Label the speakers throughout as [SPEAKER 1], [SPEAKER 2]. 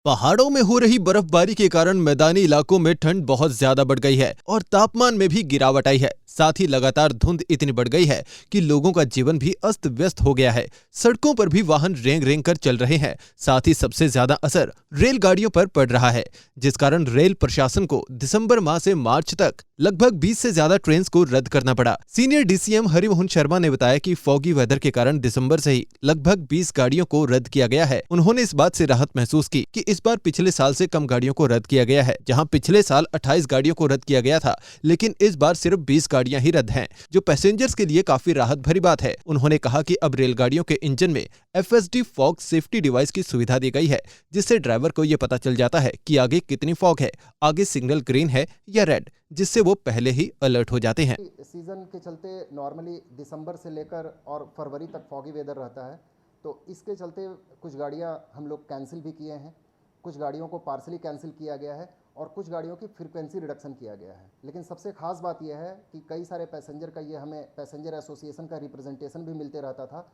[SPEAKER 1] पहाड़ों में हो रही बर्फबारी के कारण मैदानी इलाकों में ठंड बहुत ज्यादा बढ़ गई है और तापमान में भी गिरावट आई है। साथ ही लगातार धुंध इतनी बढ़ गई है कि लोगों का जीवन भी अस्त व्यस्त हो गया है। सड़कों पर भी वाहन रेंग रेंग कर चल रहे हैं। साथ ही सबसे ज्यादा असर रेलगाड़ियों पर पड़ रहा है, जिस कारण रेल प्रशासन को दिसंबर माह से मार्च तक लगभग 20 से ज्यादा ट्रेन को रद्द करना पड़ा। सीनियर डीसीएम हरिमोहन शर्मा ने बताया कि फॉगी वेदर के कारण दिसंबर से ही लगभग 20 गाड़ियों को रद्द किया गया है। उन्होंने इस बात से राहत महसूस की कि इस बार पिछले साल से कम गाड़ियों को रद्द किया गया है। जहां पिछले साल 28 गाड़ियों को रद्द किया गया था, लेकिन इस बार सिर्फ 20 गाड़ियां ही रद्द हैं, जो पैसेंजर्स के लिए काफी राहत भरी बात है। उन्होंने कहा कि अब रेलगाड़ियों के इंजन में FSD फॉग सेफ्टी डिवाइस की सुविधा दी गई है, जिससे ड्राइवर को यह पता चल जाता है कि आगे कितनी फॉग है, आगे सिग्नल ग्रीन है या रेड, जिससे वो पहले ही अलर्ट हो जाते हैं।
[SPEAKER 2] सीजन के चलते नॉर्मली दिसंबर से लेकर और फरवरी तक फॉगी वेदर रहता है, तो इसके चलते कुछ गाड़ियां हम लोग कैंसिल भी किए हैं, कुछ गाड़ियों को पार्सली कैंसिल किया गया है और कुछ गाड़ियों की फ्रीक्वेंसी रिडक्शन किया गया है। लेकिन सबसे खास बात यह है कि कई सारे पैसेंजर का ये हमें पैसेंजर एसोसिएशन का रिप्रेजेंटेशन भी मिलते रहता था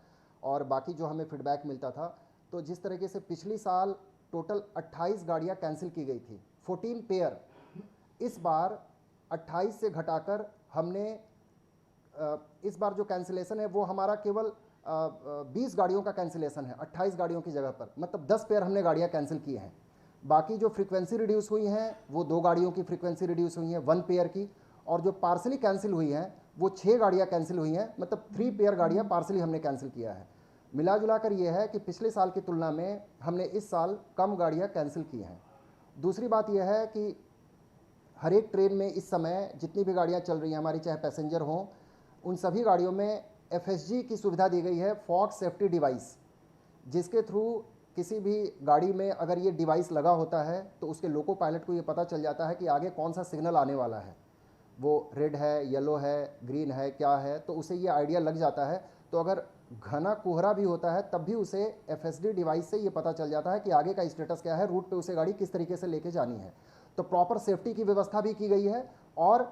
[SPEAKER 2] और बाकी जो हमें फीडबैक मिलता था, तो जिस तरीके से पिछली साल टोटल 28 गाड़ियाँ कैंसिल की गई थी, 14 पेयर, इस बार 28 से घटाकर हमने इस बार जो कैंसिलेशन है वो हमारा केवल 20 गाड़ियों का कैंसिलेशन है 28 गाड़ियों की जगह पर, मतलब 10 पेयर हमने गाड़ियां कैंसिल की हैं। बाकी जो फ्रीक्वेंसी रिड्यूस हुई हैं वो 2 गाड़ियों की फ्रीक्वेंसी रिड्यूस हुई हैं 1 पेयर की, और जो पार्सली कैंसिल हुई हैं वो 6 गाड़ियां कैंसिल हुई हैं, मतलब 3 पेयर गाड़ियां पार्सली हमने कैंसिल किया है। मिला जुला कर ये है कि पिछले साल की तुलना में हमने इस साल कम गाड़ियाँ कैंसिल की हैं। दूसरी बात यह है कि हर एक ट्रेन में इस समय जितनी भी गाड़ियाँ चल रही हैं हमारी, चाहे पैसेंजर हों, उन सभी गाड़ियों में FSG की सुविधा दी गई है, फॉग सेफ्टी डिवाइस, जिसके थ्रू किसी भी गाड़ी में अगर ये डिवाइस लगा होता है तो उसके लोको पायलट को ये पता चल जाता है कि आगे कौन सा सिग्नल आने वाला है, वो रेड है, येलो है, ग्रीन है, क्या है, तो उसे ये आइडिया लग जाता है। तो अगर घना कोहरा भी होता है तब भी उसे FSD डिवाइस से ये पता चल जाता है कि आगे का स्टेटस क्या है, रूट पे उसे गाड़ी किस तरीके से लेके जानी है। तो प्रॉपर सेफ्टी की व्यवस्था भी की गई है और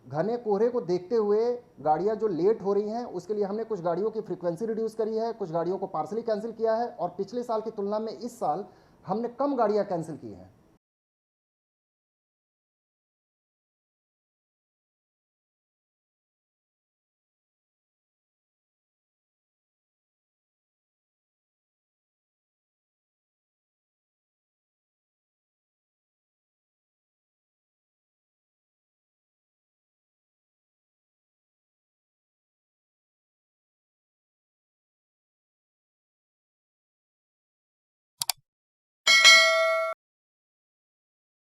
[SPEAKER 2] घने कोहरे को देखते हुए गाड़ियां जो लेट हो रही हैं उसके लिए हमने कुछ गाड़ियों की फ्रीक्वेंसी रिड्यूस करी है, कुछ गाड़ियों को पार्सली कैंसिल किया है और पिछले साल की तुलना में इस साल हमने कम गाड़ियां कैंसिल की हैं।